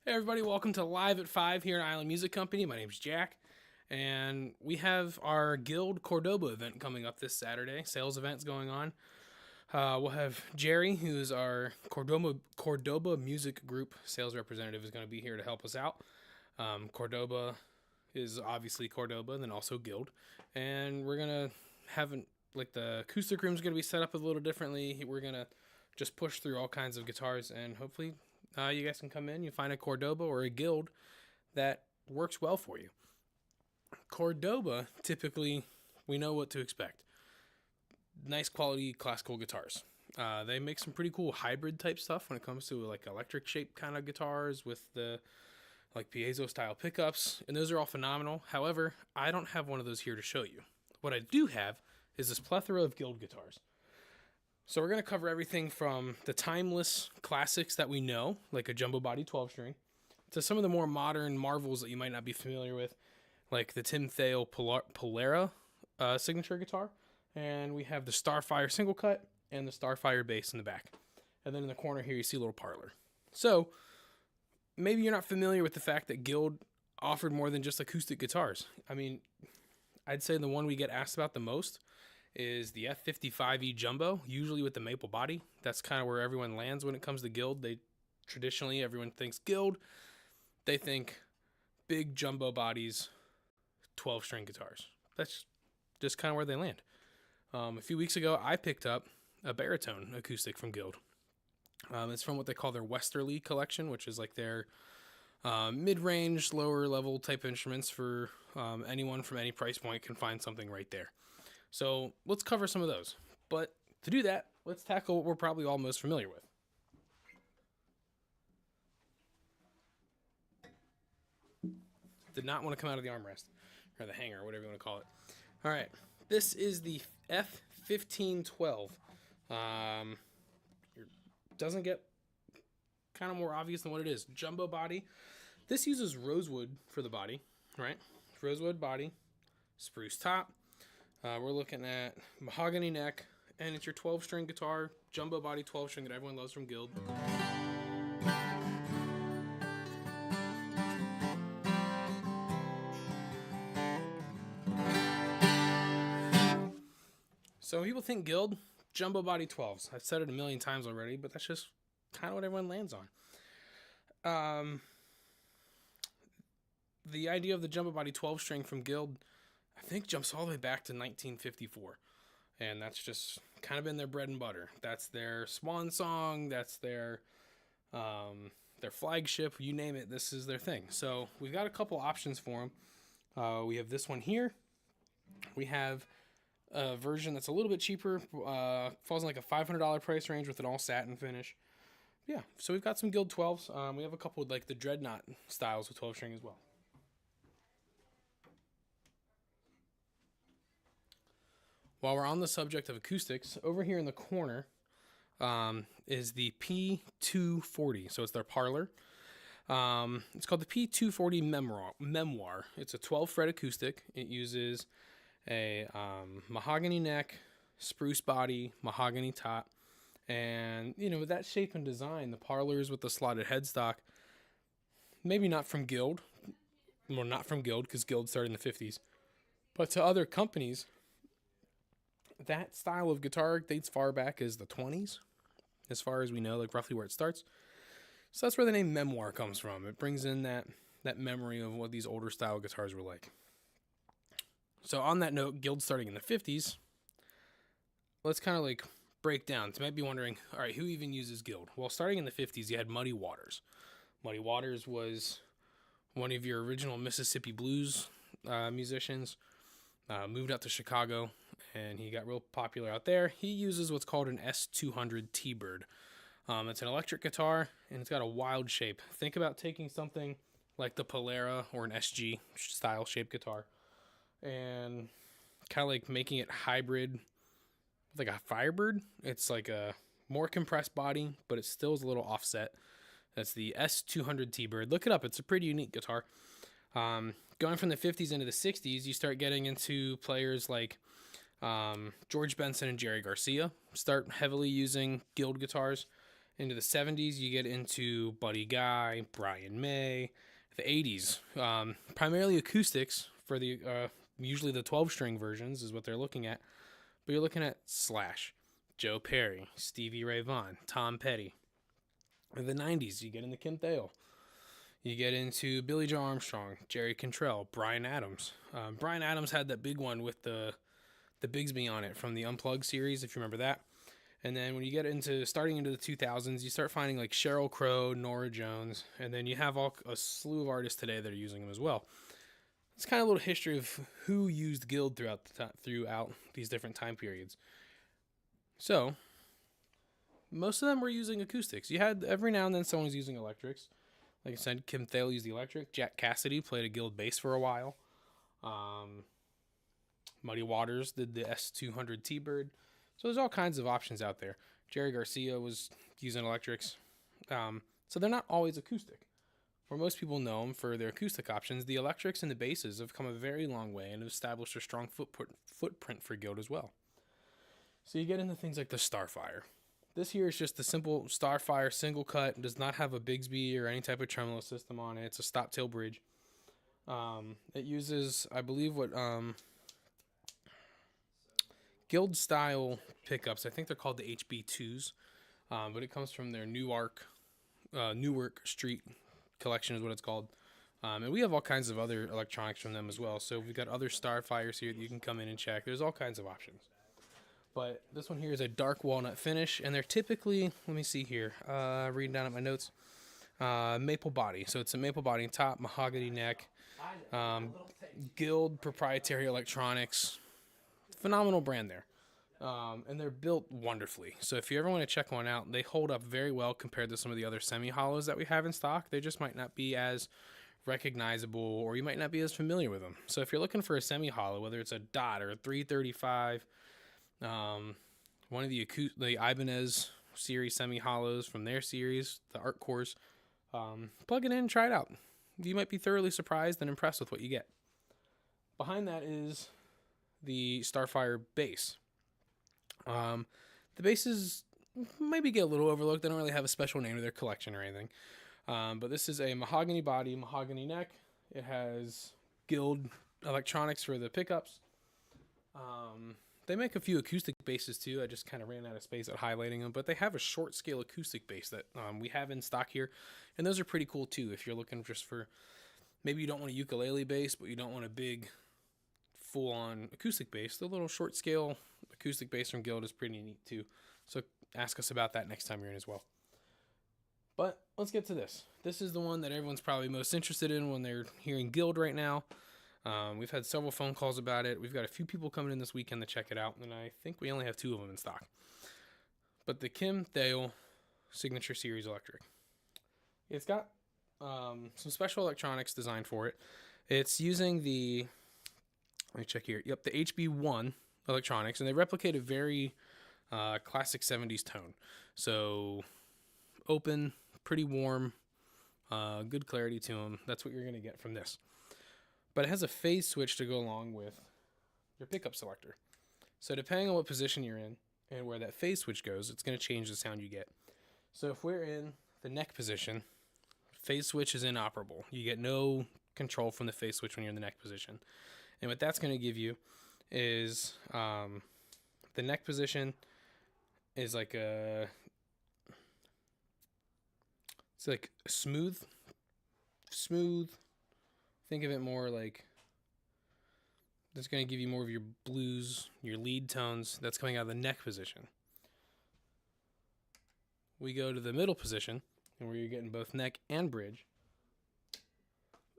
Hey everybody, welcome to Live at 5 here at Island Music Company. My name's Jack, and we have our Guild Cordoba event coming up this Saturday. Sales event's going on. We'll have Jerry, who's our Cordoba Music Group sales representative, is going to be here to help us out. Cordoba is obviously Cordoba, and then also Guild. And we're going to have, the acoustic room's going to be set up a little differently. We're going to just push through all kinds of guitars, and hopefully you guys can come in, you find a Cordoba or a Guild that works well for you. Cordoba, typically, we know what to expect. Nice quality classical guitars. They make some pretty cool hybrid type stuff when it comes to like electric shaped kind of guitars with the like piezo style pickups, and those are all phenomenal. However, I don't have one of those here to show you. What I do have is this plethora of Guild guitars. So we're going to cover everything from the timeless classics that we know, like a jumbo body 12-string, to some of the more modern marvels that you might not be familiar with, like the Tim Thale Polara signature guitar. And we have the Starfire single cut and the Starfire bass in the back. And then in the corner here, you see a little parlor. So maybe you're not familiar with the fact that Guild offered more than just acoustic guitars. I mean, I'd say the one we get asked about the most is the F55E Jumbo, usually with the maple body. That's kind of where everyone lands when it comes to Guild. Traditionally, everyone thinks Guild. They think big jumbo bodies, 12-string guitars. That's just kind of where they land. A few weeks ago, I picked up a baritone acoustic from Guild. It's from what they call their Westerly collection, which is like their mid-range, lower-level type instruments for anyone from any price point can find something right there. So let's cover some of those. But to do that, let's tackle what we're probably all most familiar with. Did not want to come out of the armrest, or the hanger, whatever you want to call it. All right, this is the F1512. Doesn't get kind of more obvious than what it is. Jumbo body. This uses rosewood for the body, right? Rosewood body, spruce top. We're looking at mahogany neck, and it's your 12-string guitar, jumbo body 12-string that everyone loves from Guild. So people think Guild, jumbo body 12s. I've said it a million times already, but that's just kind of what everyone lands on. The idea of the jumbo body 12-string from Guild, I think, jumps all the way back to 1954. And that's just kind of been their bread and butter. That's their swan song. That's their flagship. You name it, this is their thing. So we've got a couple options for them. We have this one here. We have a version that's a little bit cheaper. Falls in like a $500 price range with an all satin finish. Yeah, so we've got some Guild 12s. We have a couple with like the Dreadnought styles with 12-string as well. While we're on the subject of acoustics, over here in the corner is the P240. So it's their parlor. It's called the P240 Memoir. It's a 12-fret acoustic. It uses a mahogany neck, spruce body, mahogany top. And, with that shape and design, the parlors with the slotted headstock, maybe not from Guild. Well, not from Guild, because Guild started in the 50s. But to other companies, that style of guitar dates far back as the 20s, as far as we know, like roughly where it starts. So that's where the name Memoir comes from. It brings in that memory of what these older style guitars were like. So on that note, Guild starting in the 50s, let's kind of like break down. So you might be wondering, all right, who even uses Guild? Well, starting in the 50s, you had Muddy Waters. Muddy Waters was one of your original Mississippi blues musicians. Moved out to Chicago, and he got real popular out there. He uses what's called an S200 T-Bird. It's an electric guitar, and it's got a wild shape. Think about taking something like the Polara or an SG style shaped guitar and kind of like making it hybrid with like a Firebird. It's like a more compressed body, but it still is a little offset. That's the S200 T-Bird. Look it up. It's a pretty unique guitar. Going from the 50s into the 60s, you start getting into players like George Benson and Jerry Garcia start heavily using Guild guitars. Into the 70s, you get into Buddy Guy, Brian May. The 80s, primarily acoustics for the usually the 12-string versions is what they're looking at. But you're looking at Slash, Joe Perry, Stevie Ray Vaughan, Tom Petty. In the 90s, you get into Kim Thayil. You get into Billy Joe Armstrong, Jerry Cantrell, Bryan Adams. Bryan Adams had that big one with the Bigsby on it from the Unplugged series, if you remember that. And then when you get into starting into the 2000s, you start finding like Sheryl Crow, Norah Jones, and then you have a slew of artists today that are using them as well. It's kind of a little history of who used Guild throughout these different time periods. So most of them were using acoustics. You had every now and then someone was using electrics. Like I said, Kim Thayil used the electric. Jack Cassidy played a Guild bass for a while. Muddy Waters did the S200 T-Bird. So there's all kinds of options out there. Jerry Garcia was using electrics. So they're not always acoustic. For most people know them for their acoustic options, the electrics and the basses have come a very long way and have established a strong footprint for Guild as well. So you get into things like the Starfire. This here is just the simple Starfire single cut. It does not have a Bigsby or any type of tremolo system on it. It's a stop tail bridge. It uses, I believe, what Guild style pickups. I think they're called the HB2s, but it comes from their Newark Street collection is what it's called. And we have all kinds of other electronics from them as well. So we've got other Starfires here that you can come in and check. There's all kinds of options. But this one here is a dark walnut finish, and they're typically, let me see here, reading down at my notes, maple body. So it's a maple body top, mahogany neck, Guild proprietary electronics. Phenomenal brand there. And they're built wonderfully. So if you ever want to check one out, they hold up very well compared to some of the other semi-hollows that we have in stock. They just might not be as recognizable, or you might not be as familiar with them. So if you're looking for a semi-hollow, whether it's a Dot or a 335, one of the Ibanez series semi-hollows from their series, the Art Cores, plug it in and try it out. You might be thoroughly surprised and impressed with what you get. Behind that is the Starfire bass. The basses maybe get a little overlooked. They don't really have a special name to their collection or anything. But this is a mahogany body, mahogany neck. It has Guild electronics for the pickups. They make a few acoustic basses too. I just kind of ran out of space at highlighting them, but they have a short scale acoustic bass that we have in stock here, and those are pretty cool too. If you're looking just for, maybe you don't want a ukulele bass, but you don't want a big full-on acoustic bass, the little short scale acoustic bass from Guild is pretty neat too. So ask us about that next time you're in as well. But let's get to this. This is the one that everyone's probably most interested in when they're hearing Guild right now. We've had several phone calls about it. We've got a few people coming in this weekend to check it out, and I think we only have 2 of them in stock. But the Kim Thayil Signature Series Electric. It's got some special electronics designed for it. It's using the, let me check here. Yep, the HB1 electronics, and they replicate a very classic 70s tone. So open, pretty warm, good clarity to them. That's what you're going to get from this. But it has a phase switch to go along with your pickup selector. So depending on what position you're in and where that phase switch goes, it's going to change the sound you get. So if we're in the neck position, phase switch is inoperable. You get no control from the phase switch when you're in the neck position. And what that's going to give you is the neck position is like a, it's like smooth. Think of it more like, that's going to give you more of your blues, your lead tones. That's coming out of the neck position. We go to the middle position, and where you're getting both neck and bridge,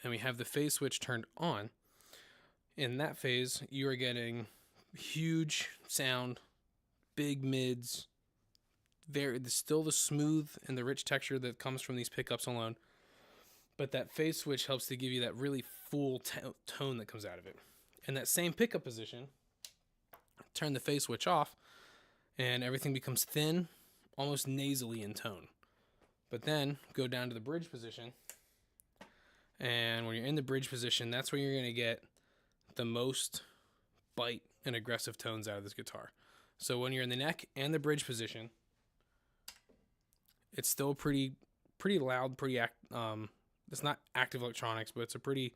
and we have the phase switch turned on. In that phase, you are getting huge sound, big mids, still the smooth and the rich texture that comes from these pickups alone. But that phase switch helps to give you that really full tone that comes out of it. In that same pickup position, turn the phase switch off, and everything becomes thin, almost nasally in tone. But then go down to the bridge position, and when you're in the bridge position, that's where you're going to get the most bite and aggressive tones out of this guitar. So when you're in the neck and the bridge position, It's still pretty loud, it's not active electronics, but it's a pretty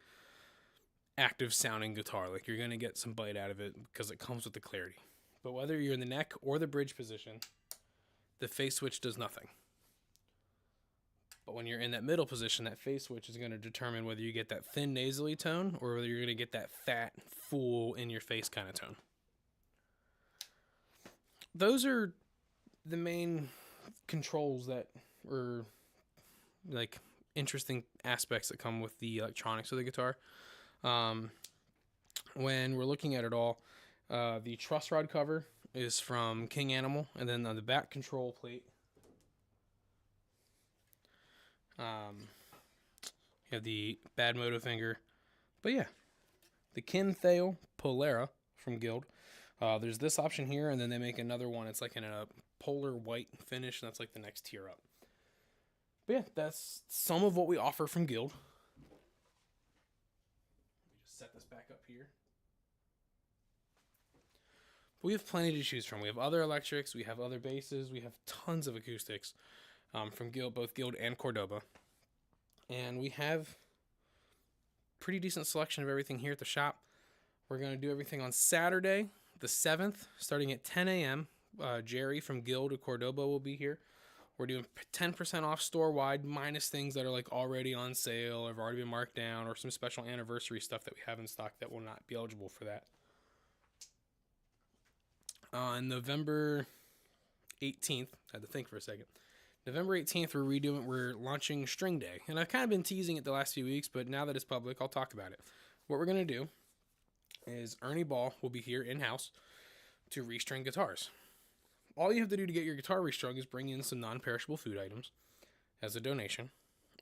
active sounding guitar. Like, you're going to get some bite out of it because it comes with the clarity. But whether you're in the neck or the bridge position, the phase switch does nothing. But when you're in that middle position, that phase switch is going to determine whether you get that thin nasally tone or whether you're going to get that fat, full, in your face kind of tone. Those are the main controls that are like interesting aspects that come with the electronics of the guitar. When we're looking at it all, the truss rod cover is from King Animal, and then on the back control plate, you have the Bad Moto finger. But yeah, the Kinthale Polera from Guild. There's this option here, and then they make another one. It's like in a polar white finish, and that's like the next tier up. But yeah, that's some of what we offer from Guild. Let me just set this back up here. We have plenty to choose from. We have other electrics, we have other basses, we have tons of acoustics from Guild, both Guild and Cordoba. And we have pretty decent selection of everything here at the shop. We're going to do everything on Saturday, the 7th, starting at 10 a.m. Jerry from Guild of Cordoba will be here. We're doing 10% off store-wide, minus things that are like already on sale or have already been marked down, or some special anniversary stuff that we have in stock that will not be eligible for that. On November 18th, I had to think for a second. November 18th, we're launching String Day. And I've kind of been teasing it the last few weeks, but now that it's public, I'll talk about it. What we're going to do is Ernie Ball will be here in-house to restring guitars. All you have to do to get your guitar restrung is bring in some non-perishable food items as a donation,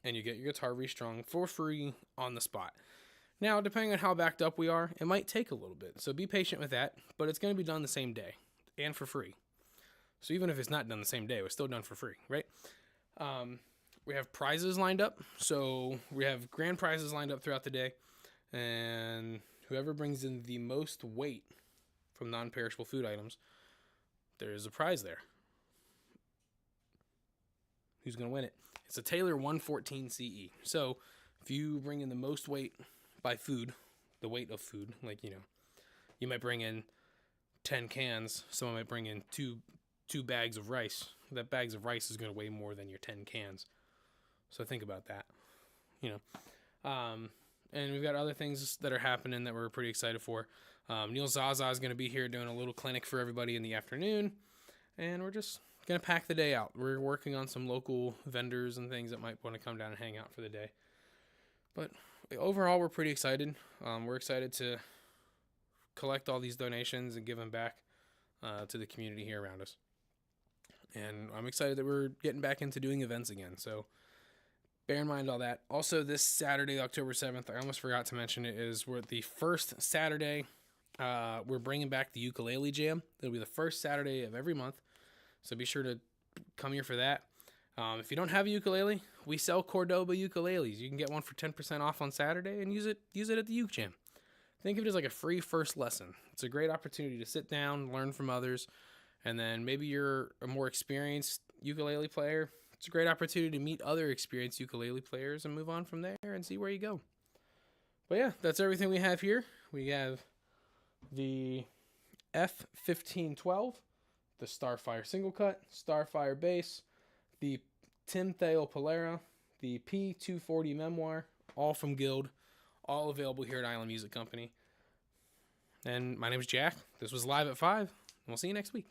and you get your guitar restrung for free on the spot. Now, depending on how backed up we are, it might take a little bit, so be patient with that, but it's going to be done the same day and for free. So even if it's not done the same day, it's still done for free, right? We have prizes lined up, so we have grand prizes lined up throughout the day, and whoever brings in the most weight from non-perishable food items, there is a prize there. Who's going to win it? It's a Taylor 114 CE. So if you bring in the most weight by food, the weight of food, like, you know, you might bring in 10 cans. Someone might bring in two bags of rice. That bags of rice is going to weigh more than your 10 cans. So think about that, you know. And we've got other things that are happening that we're pretty excited for. Neil Zaza is going to be here doing a little clinic for everybody in the afternoon. And we're just going to pack the day out. We're working on some local vendors and things that might want to come down and hang out for the day. But overall, we're pretty excited. We're excited to collect all these donations and give them back to the community here around us. And I'm excited that we're getting back into doing events again. So bear in mind all that. Also, this Saturday, October 7th, I almost forgot to mention it, is we're the first Saturday. We're bringing back the ukulele jam. It'll be the first Saturday of every month. So be sure to come here for that. If you don't have a ukulele, we sell Cordoba ukuleles. You can get one for 10% off on Saturday and use it at the uke jam. Think of it as like a free first lesson. It's a great opportunity to sit down, learn from others, and then maybe you're a more experienced ukulele player. It's a great opportunity to meet other experienced ukulele players and move on from there and see where you go. But yeah, that's everything we have here. We have the F1512, the Starfire single cut, Starfire bass, the Tinthale Polera, the P240 Memoir, all from Guild, all available here at Island Music Company. And my name is Jack. This was Live at 5, and we'll see you next week.